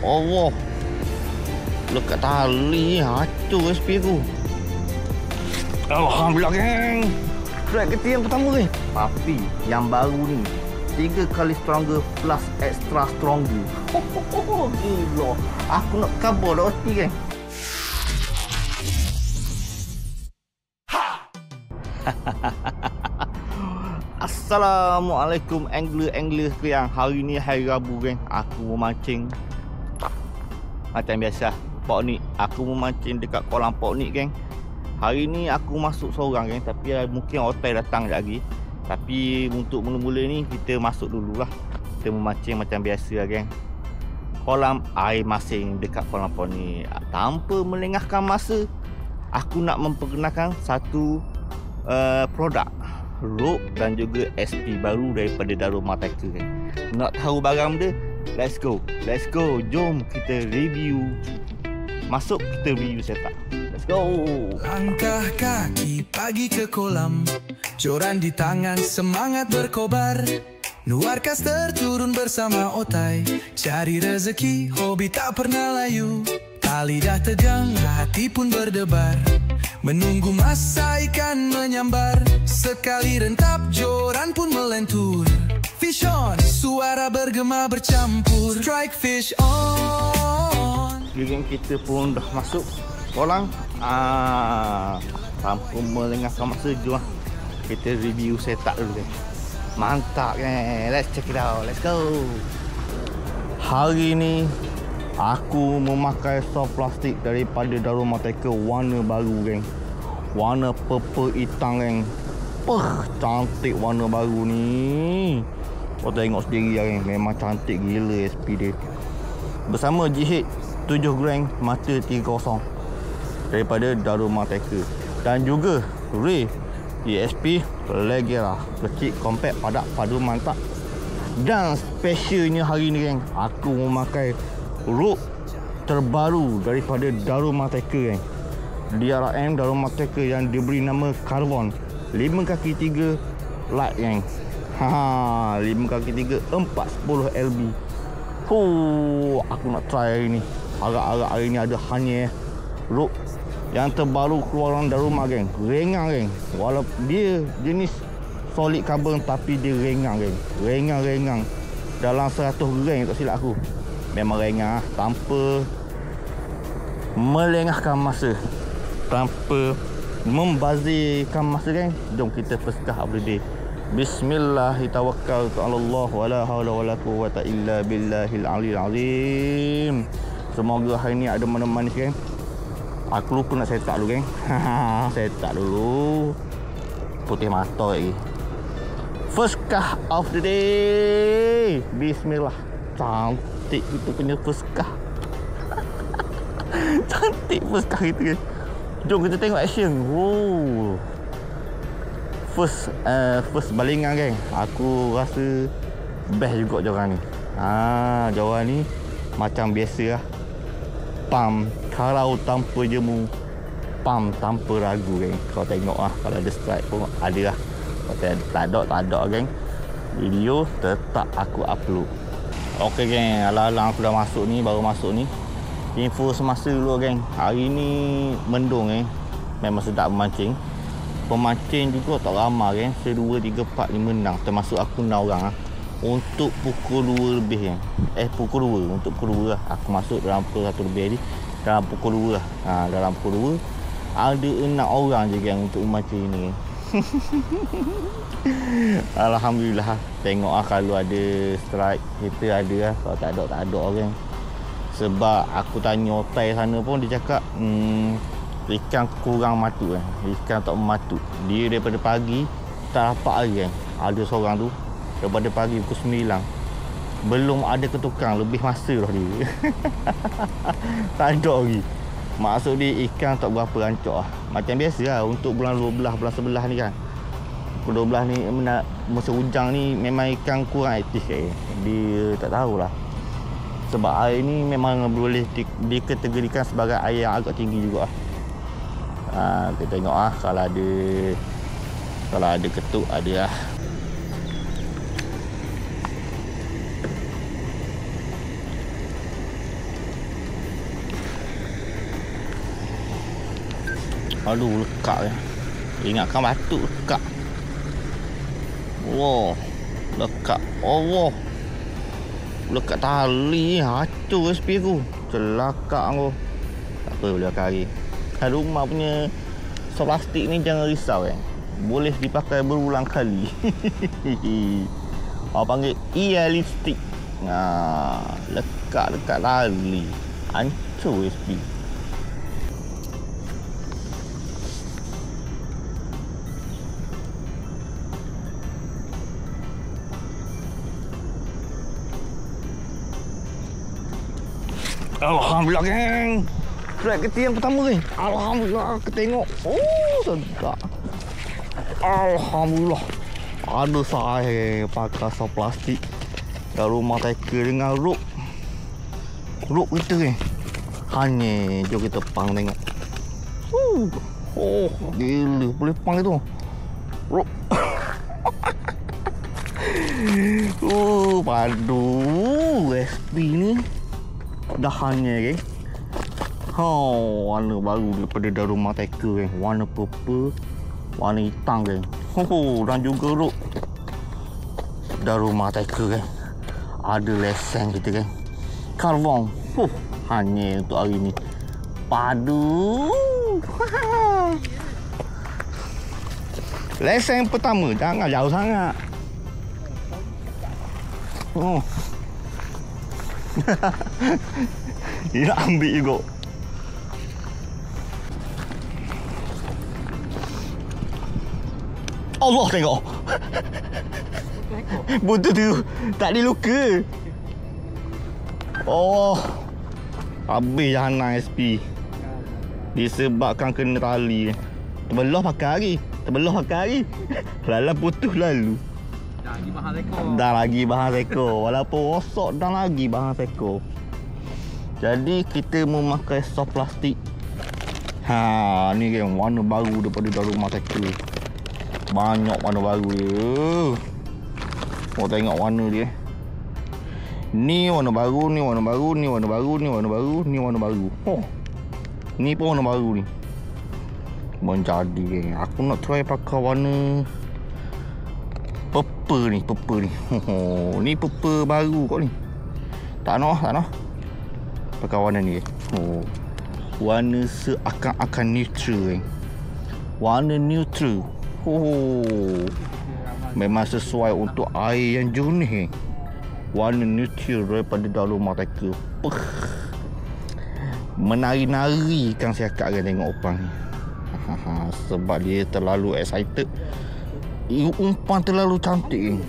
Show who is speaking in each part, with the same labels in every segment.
Speaker 1: Allah, lekat tali hancur SP aku. Alhamdulillah geng. Strike keti yang pertama geng. Tapi yang baru ni 3 kali stronger plus extra stronger. Gila. Aku nak cover dah hati geng. Assalamualaikum angler yang hari ni hari Rabu geng. Aku memancing macam biasa Pok Nik. Aku memancing dekat kolam Pok Nik geng. Hari ni aku masuk seorang geng, tapi mungkin otai datang lagi. Tapi untuk mula-mula ni kita masuk dululah. Kita memancing macam biasa lah geng. Kolam air masing dekat kolam Pok Nik. Tanpa melengahkan masa, aku nak memperkenalkan satu produk rope dan juga SP baru daripada Daruma Tackle geng. Nak tahu barang dia? Let's go. Jom kita review. Masuk kita review setup. Let's go.
Speaker 2: Langkah kaki pagi ke kolam, joran di tangan semangat berkobar. Luar caster turun bersama otai, cari rezeki hobi tak pernah layu. Tali dah tegang hati pun berdebar, menunggu masa ikan menyambar. Sekali rentap joran pun melentur. Fish on, suara bergema bercampur. Strike fish on.
Speaker 1: Geng, kita pun dah masuk kolam. Tanpa melengahkan masa, jom kita review setup dulu geng. Mantap geng. Let's check it out. Let's go. Hari ni aku memakai soft plastik daripada Daruma Tackle warna baru geng. Warna purple hitam geng. Cantik warna baru ni. Kau tengok sendiri lah geng. Memang cantik gila SP dia. Bersama GH 7 gram mata 30 daripada Daruma Tackle. Dan juga Ray ESP Legera. Kecil, compact, padat, padu, mantap. Dan specialnya hari ni geng, aku memakai rope terbaru daripada Daruma Tackle geng. DRM Daruma Tackle yang diberi nama Carbon 5 kaki 3 light geng. 5 kaki 3 410 LB. Aku nak try hari ni. Harap-harap hari ni ada hanya rope yang terbaru keluaran Daruma geng. Rengang geng. Walaupun dia jenis solid carbon tapi dia rengang geng. Rengang dalam 100 gram tak silap aku. Memang rengang tanpa melengahkan masa, tanpa membazirkan masa geng. Jom kita first of the day. Bismillahirrahmanirrahim. Allah wala haula wala quwwata illa billahil aliyil azim. Semoga hari ni ada manis geng. Aku lupa nak setup dulu geng. Setup dulu. Putih mata lagi. First cast of the day. Bismillah. Cantik kita punya first cast. Cantik first cast kita geng. Jom kita tengok action. First balingan geng. Aku rasa best juga joran ni. Joran ni macam biasa lah. Pam karau tanpa jemu, pam tanpa ragu geng. Kau tengok lah, kalau ada strike pun ada lah. Kalau tak ada geng, video tetap aku upload. Okey geng, alang-alang aku dah masuk ni, baru masuk ni. Info semasa dulu geng. Hari ni mendung geng. Memang sedap memancing. Pemancing juga tak ramai geng. 1, 2, 3, 4, 5, 6. Termasuk aku 6 orang lah. Untuk pukul 2 lebih geng. Pukul 2. Untuk pukul 2 lah. Aku masuk dalam pukul 1 lebih tadi. Dalam pukul 2 lah. Dalam pukul 2 ada 6 orang je geng untuk memancing ni geng. Alhamdulillah. Tengok lah kalau ada strike kita ada lah. Kalau tak ada geng. Sebab aku tanya otai sana pun dia cakap ikan kurang matut kan. Ikan tak mematut. Dia daripada pagi tak dapat lagi kan. Ada seorang tu daripada pagi pukul 9 belum ada ketukang, lebih masa dah dia. Tak ada lagi. Maksud dia ikan tak berapa rancak lah. Macam biasa lah untuk bulan 12, bulan 11 ni kan. Bulan 12 ni masa hujang ni memang ikan kurang aktif kan. Dia tak tahulah. Sebab air ni memang boleh dikategorikan sebagai air yang agak tinggi juga. Kita tengok lah kalau ada ketuk ada lah. Aduh, lekat ya. Ingatkan batuk lekat. Wow, lekat. Allah. Lekat tali. Hancur SP aku. Celaka aku. Tak apa, boleh pakai lagi. Rumah punya sop plastik ni jangan risau boleh dipakai berulang kali. Orang panggil realistik. Lekat tali. Hancur SP. Alhamdulillah geng. Flight keti yang pertama ni. Alhamdulillah aku tengok. Oh sedap. Alhamdulillah. Ada saya pakai sop plastik kat rumah taker dengan rope. Rope kita ni. Hanya jom kita pang tengok. Oh gila boleh pang itu. Rope. Padu SP ni. Dah hanya geng. Warna baru daripada Daruma Taker geng. Warna purple, warna hitam geng. Dan juga rope Daruma Taker geng. Ada lesen kita geng. Carbon. Hanya untuk hari ni. Padu. Lesen pertama, jangan jauh sangat. Dia nak ambil juga. Allah tengok. Betul tu. Tak ada luka. Oh. Habis jahanam SP. Disebabkan kena tali. Terbelah pakai lagi. Lalu putus lalu. Dah lagi bahan seko. Walaupun rosak dah lagi bahan seko. Jadi kita memakai sop plastik. Ni kan warna baru daripada Daruma Taker. Banyak warna baru dia. Mau tengok warna dia. Ni warna baru, ni warna baru, ni warna baru, ni warna baru, ni warna baru. Ni pun warna baru ni. Menjadi geng. Aku nak try pakai warna purple ni. Ni purple baru kau ni. Tak nak. Pakai warna ni. Warna seakan-akan neutral geng. Warna neutral. Memang sesuai untuk air yang jernih. Warna neutral daripada Daruma Taker. Menari-nari kan saya kat tengok Upang ni. Sebab dia terlalu excited. Umpan terlalu cantik.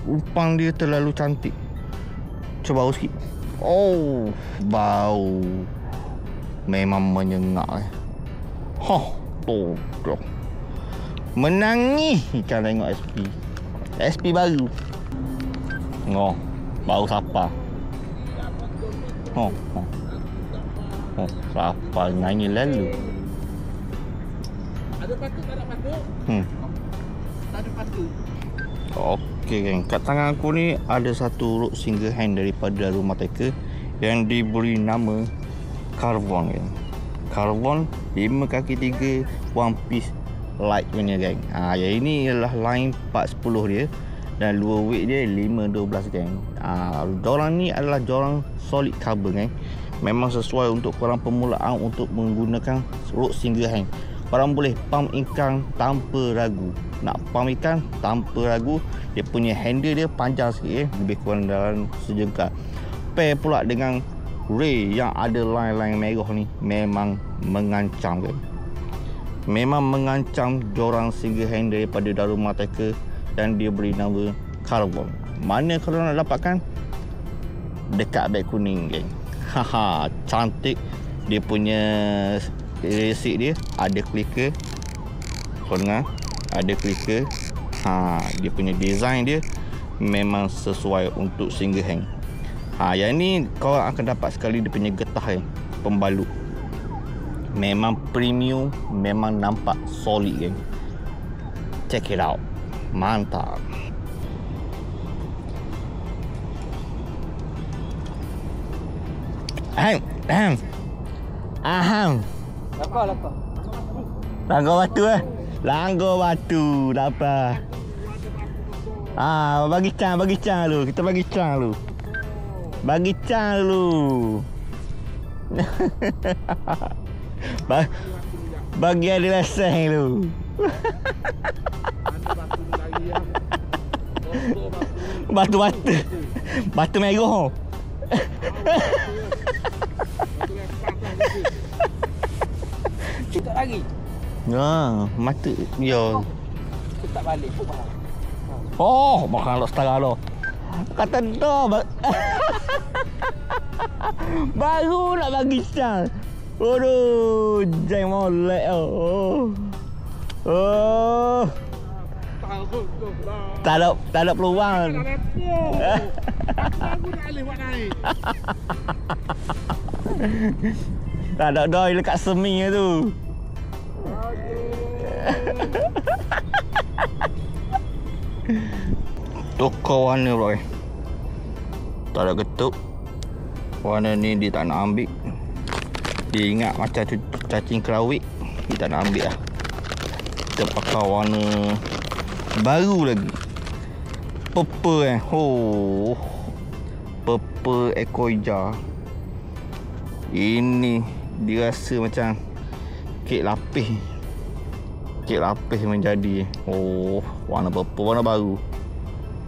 Speaker 1: Umpan dia terlalu cantik. Cuba bau sikit. Oh, bau. Memang menyengat. Tuh. Menangis ikan tengok SP baru. Bau sapa. Sapa nyanyi lalu. Ada patut tak ada patut? Tak ada patut. Okey geng, kat tangan aku ni ada satu rope single hand daripada Daruma Taker yang diberi nama Carbon geng. Carbon 5 kaki 3 one piece light punya geng. Yang ini ialah line 410 dia dan luar weight dia 512 geng. Jorang ni adalah jorang solid carbon geng. Memang sesuai untuk korang permulaan untuk menggunakan rope single hand. Korang boleh pump ikan tanpa ragu. Nak pump ikan tanpa ragu, dia punya handle dia panjang sikit lebih kurang dalam sejengkal. Pair pula dengan ray yang ada line-line merah ni memang mengancam geng. Memang mengancam jorang single hand daripada Daruma Taker dan dia beri nama Carbon. Mana kalau nak dapatkan? Dekat beg kuning geng. Cantik. Dia punya resik dia ada clicker. Kau dengar? Ada clicker. Dia punya design dia memang sesuai untuk single hand. Yang ni kau akan dapat sekali dia punya getah pembalut. Memang premium, memang nampak solid geng. Check it out. Mantap.
Speaker 3: Lapar.
Speaker 1: Langgar batu Langgar batu. Tak apa. Bagi can dulu. Kita bagi can dulu. Bagi can dulu. Bagi ada lesen dulu. Batu-batu. Batu merah.
Speaker 3: Kita lagi.
Speaker 1: Mata ya.
Speaker 3: Kita balik pun mahal.
Speaker 1: Oh, mahal lo setara lo. Kata dah. Baru nak bagi can. Aduh, jeng molek oh. Tak ada peluang.
Speaker 3: Aku tak boleh buat naik.
Speaker 1: Tak ada doi dekat semi tu. Tukar warna bro. Tak ada ketuk. Warna ni dia tak nak ambil. Dia ingat macam cacing kerawik. Dia tak nak ambil lah. Kita pakai warna baru lagi. Purple Oh, purple ekoija. Ini dia rasa macam kek lapis. Kek lapis menjadi. Oh, warna purple, warna baru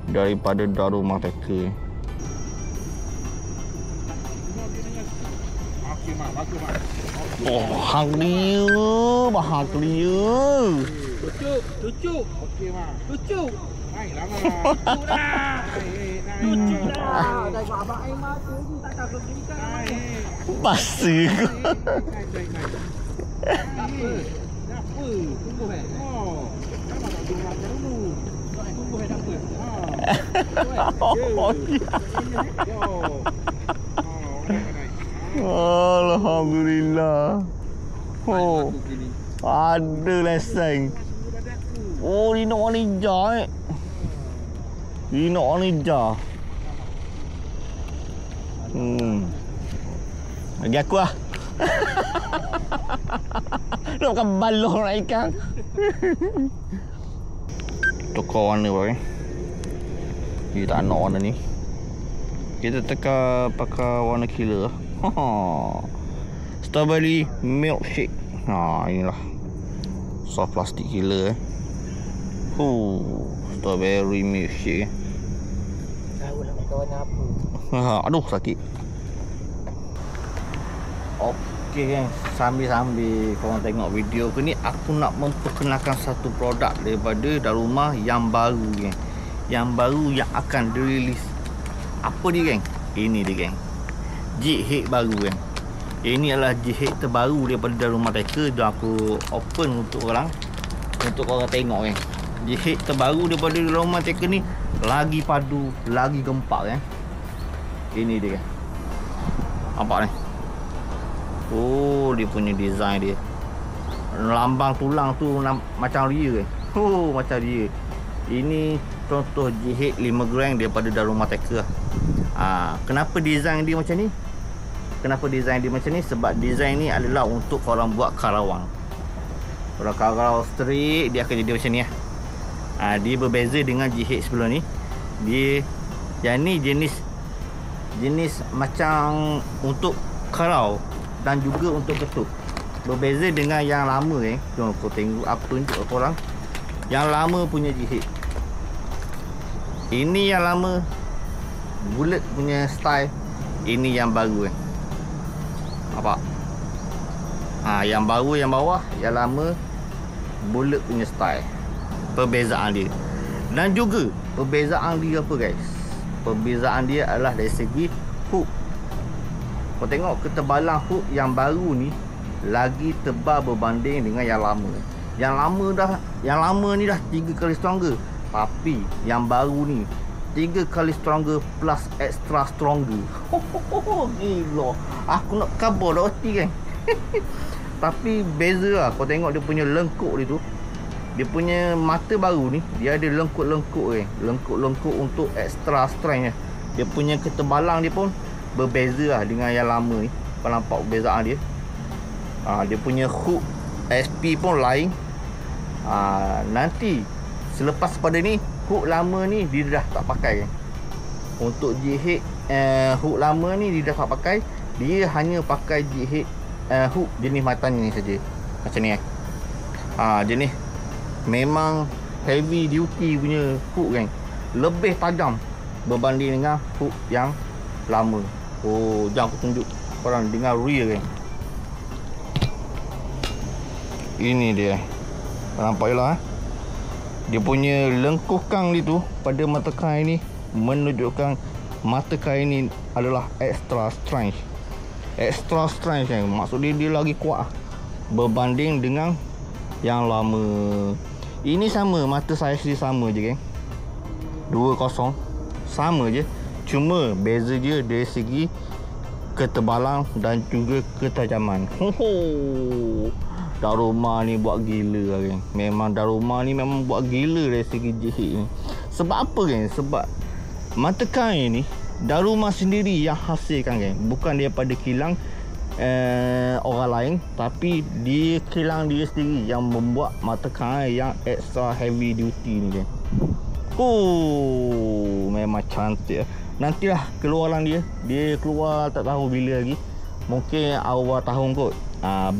Speaker 1: daripada Daruma Tackle. Oh, hang dia, bahang dia.
Speaker 3: Cucuk. Okey, Mak. Cucuk. Naiklah, Mak. Cucuk dah. Cucuk dah. Dah buat abang air mata ni tak tahu berikan. Naik.
Speaker 1: Pasir.
Speaker 3: Naik. Apa? Tunggu Oh. Kenapa tak tunggu macam dulu? Tunggu tak apa?
Speaker 1: Oh, Alhamdulillah. Oh, ada lesen. Oh, ni nak warna hijau Ni nak warna hijau. Bagi aku lah. Nak makan balon nak ikan. Tukar warna bro. Dia tak nak warna ni. Kita teka pakai warna killer. Strawberry milkshake. Inilah soft plastik killer strawberry milkshake.
Speaker 3: Tahu nak pakai warna apa?
Speaker 1: Aduh sakit. Okey gang, sambil korang tengok video ke ni, aku nak memperkenalkan satu produk daripada Daruma yang baru gang. Yang baru yang akan dirilis. Apa dia gang? Ini dia gang. Jig head baru gang. Ini adalah jig head terbaru daripada Daruma Tackle. Dah aku open untuk korang tengok gang. Jig head terbaru daripada Daruma Tackle ni lagi padu, lagi gempak gang. Ini dia gang. Nampak ni? Oh, dia punya design dia. Lambang tulang tu macam dia kan. Macam dia. Ini contoh jig head 5 gram daripada Daruma Tackle. Kenapa design dia macam ni? Sebab design ni adalah untuk korang buat karawang. Kalau karau straight, dia akan jadi macam ni lah. Dia berbeza dengan jig head sebelum ni. Dia yang ni jenis macam untuk karau dan juga untuk ketuk. Berbeza dengan yang lama Jom kau tengok, aku tunjuk korang yang lama punya jig head. Ini yang lama bulat punya style. Ini yang baru Nampak? Yang baru yang bawah, yang lama bulat punya style. Perbezaan dia. Dan juga perbezaan dia apa guys? Perbezaan dia adalah dari segi hook. Kau tengok ketebalan hook yang baru ni lagi tebal berbanding dengan yang lama. Yang lama ni dah 3 kali stronger. Tapi yang baru ni 3 kali stronger plus extra stronger. Gila. Aku nak kabur dah roti kan. Tapi beza lah. Kau tengok dia punya lengkuk dia tu. Dia punya mata baru ni, dia ada lengkuk-lengkuk Lengkuk-lengkuk untuk extra strength Dia punya ketebalan dia pun berbeza lah dengan yang lama ni. Kau nampak perbezaan dia? Dia punya hook SP pun lain. Nanti selepas pada ni, hook lama ni dia dah tak pakai. Untuk jihit hook lama ni dia dah tak pakai. Dia hanya pakai jihit hook jenis matanya ni saja. Macam ni jenis memang heavy duty punya hook kan. Lebih tajam berbanding dengan hook yang lama. Jom aku tunjuk korang dengar real kan. Ini dia. Nampak je lah dia punya lengkukan dia tu pada mata kain ni menunjukkan mata kain ni adalah extra strength. Extra strength kan. Maksudnya dia lagi kuat berbanding dengan yang lama. Ini sama, mata saiz dia sama je kan. 20 sama je. Cuma beza dia dari segi ketebalan dan juga ketajaman. Daruma ni buat gila kan. Memang Daruma ni memang buat gila dari segi jihit ni. Sebab apa kan? Sebab mata kain ni Daruma sendiri yang hasilkan kan. Bukan daripada kilang orang lain, tapi dia kilang dia sendiri yang membuat mata kain yang extra heavy duty ni kan. Memang cantik. Nantilah keluaran dia. Dia keluar tak tahu bila lagi. Mungkin awal tahun kot.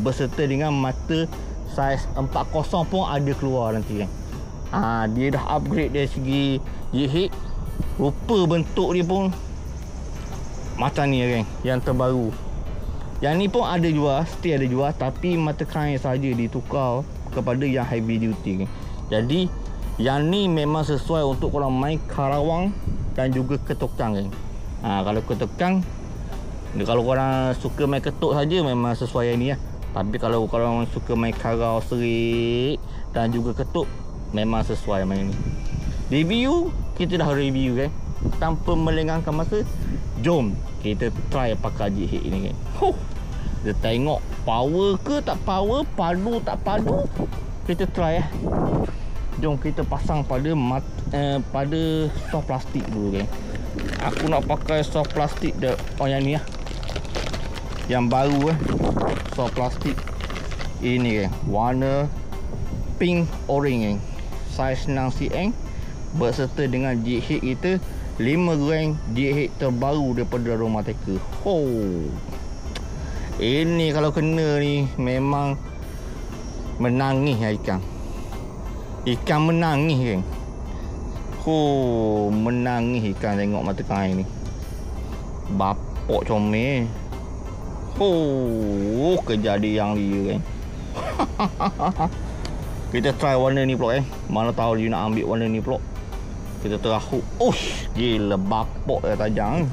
Speaker 1: Berserta dengan mata saiz 40 pun ada keluar nanti kan. Dia dah upgrade dari segi jihit. Rupa bentuk dia pun macam ni kan, yang terbaru. Yang ni pun ada jual, still ada jual, tapi mata kain saja ditukar kepada yang heavy duty kan. Jadi yang ni memang sesuai untuk korang main Karawang dan juga ketukang kan. Kalau ketukang, kalau korang suka main ketuk saja memang sesuai yang ni lah. Tapi kalau korang suka main karau serik dan juga ketuk, memang sesuai main ni. Review, kita dah review kan. Tanpa melengahkan masa, jom kita try pakai jihit ni kan. Kita tengok power ke tak power, padu tak padu. Kita try lah. Jom kita pasang pada pada soft plastik dulu kan. Aku nak pakai soft plastik yang ni lah, yang baru soft plastik ini kan, warna pink orange kan, saiz 6 cm berserta dengan jihit kita 5 gram jihit terbaru daripada Daruma Teka. Ini kalau kena ni memang menangis lah ikan menangis kan. Menangis ikan tengok mata kain ni. Bapok comel. Kejadian dia kan. Kita try warna ni pula Mana tahu dia nak ambil warna ni pula. Kita terahuk. Gila bapok dia tajam.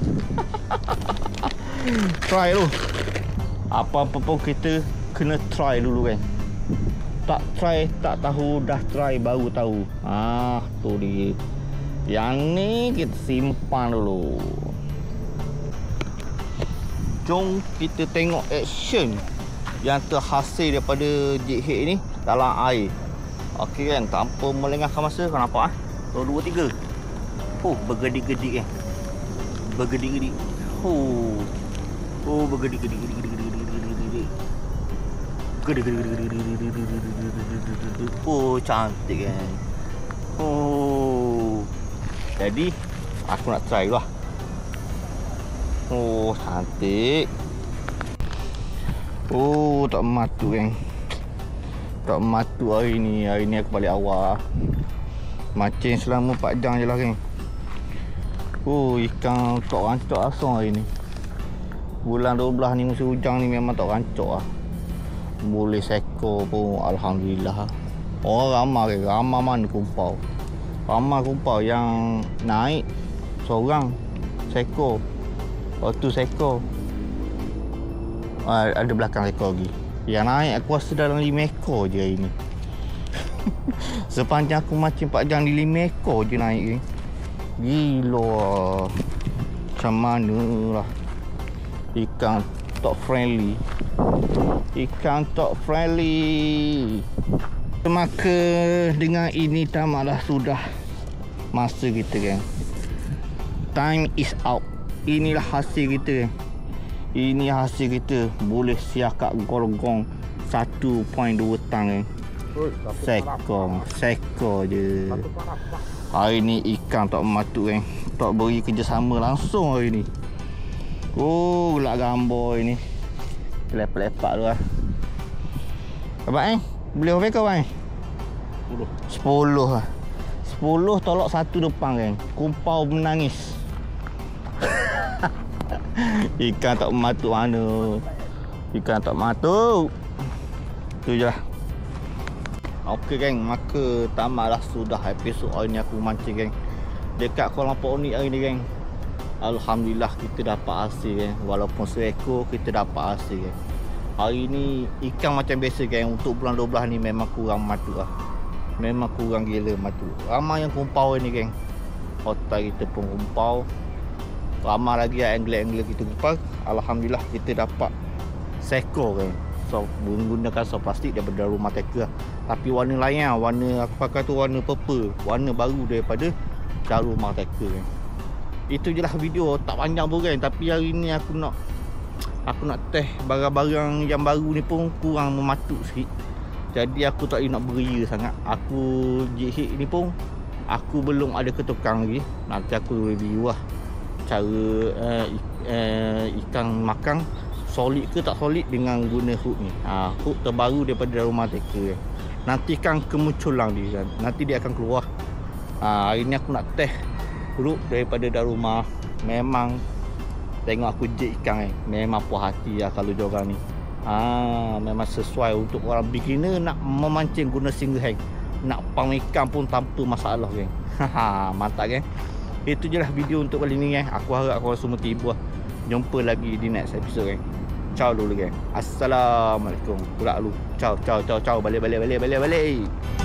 Speaker 1: Try dulu. Apa-apa pun kita kena try dulu kan. Tak try tak tahu, dah try baru tahu. Tu dia. Yang ni kita simpan dulu. Jom kita tengok action yang terhasil daripada jihit ni dalam air. Okey kan, tanpa melengahkan masa. Kau nampak 1, 2, 3. Bergedik-gedik kan. Bergedik-gedik. Bergedik-gedik. Cantik kan. Jadi aku nak try lah. Cantik. Tak matu kan. Tak matu hari ni. Hari ni aku balik awal. Mancing selama 4 jam je lah kan. Ikan tak rancak asal hari ni. Bulan 12 ni musim hujan ni memang tak rancak lah. Boleh seko pun alhamdulillah. Ramai mana kumpau. Ramai kumpau yang naik seorang seko. Waktu seko ada belakang ekor lagi. Yang naik aku rasa dalam 5 ekor je hari ni. Sepanjang aku mancing 4 jam di 5 ekor je naik ni. Gila. Macam mana lah. Ikan tak friendly. Ikan tak friendly. Maka dengan ini tamatlah sudah masa kita kan. Time is out. Inilah hasil kita. Ini hasil kita. Boleh siakak gorgong 1.2 tang geng. Seko je. Hari ni ikan tak mematuk geng. Tak beri kerjasama langsung hari ni. Oh, gelak gambar ini. Lepak-lepak tu lah. Abang beli berapa kau bang? 10 lah. 10 tolak 1 depan geng. Kumpau menangis. Ikan tak mematuk mana. Ikan tak mematuk. Tu je lah. Okey geng, maka tamatlah sudah episod hari ni aku mancing geng. Dekat Kuala Lumpur ni hari ni geng. Alhamdulillah kita dapat hasil geng. Walaupun seekor kita dapat hasil geng. Hari ni ikan macam biasa geng. Untuk bulan 12 ni memang kurang mematuk lah. Memang kurang gila mematuk. Ramai yang kumpau ni geng. Hotel kita pun kumpau. Ramai lagi angler-angler kita kumpau. Alhamdulillah kita dapat seekor geng. So menggunakan so plastik daripada rumah taker. Tapi warna lain lah. Warna aku pakai tu warna purple. Warna baru daripada rumah taker geng. Itu je lah video. Tak panjang pun kan. Tapi hari ni aku nak test barang-barang yang baru ni pun kurang mematuk sikit. Jadi aku tak nak beria sangat. Aku jihik ni pun aku belum ada ketukang lagi. Nanti aku review lah cara ikan makan solid ke tak solid dengan guna hook ni. Hook terbaru daripada rumah taker. Nanti kan kemunculan dia. Nanti dia akan keluar. Hari ni aku nak test hook daripada Daruma. Memang tengok aku jig ikan memang puas hati lah kalau diorang ni. Memang sesuai untuk orang beginner nak memancing guna single hand. Nak pang ikan pun tanpa masalah geng. Mantap geng. Itu je lah video untuk kali ni geng. Aku harap korang semua tiba. Jumpa lagi di next episode geng. Ciao dulu geng. Assalamualaikum. Pulak dulu. Ciao. Balik.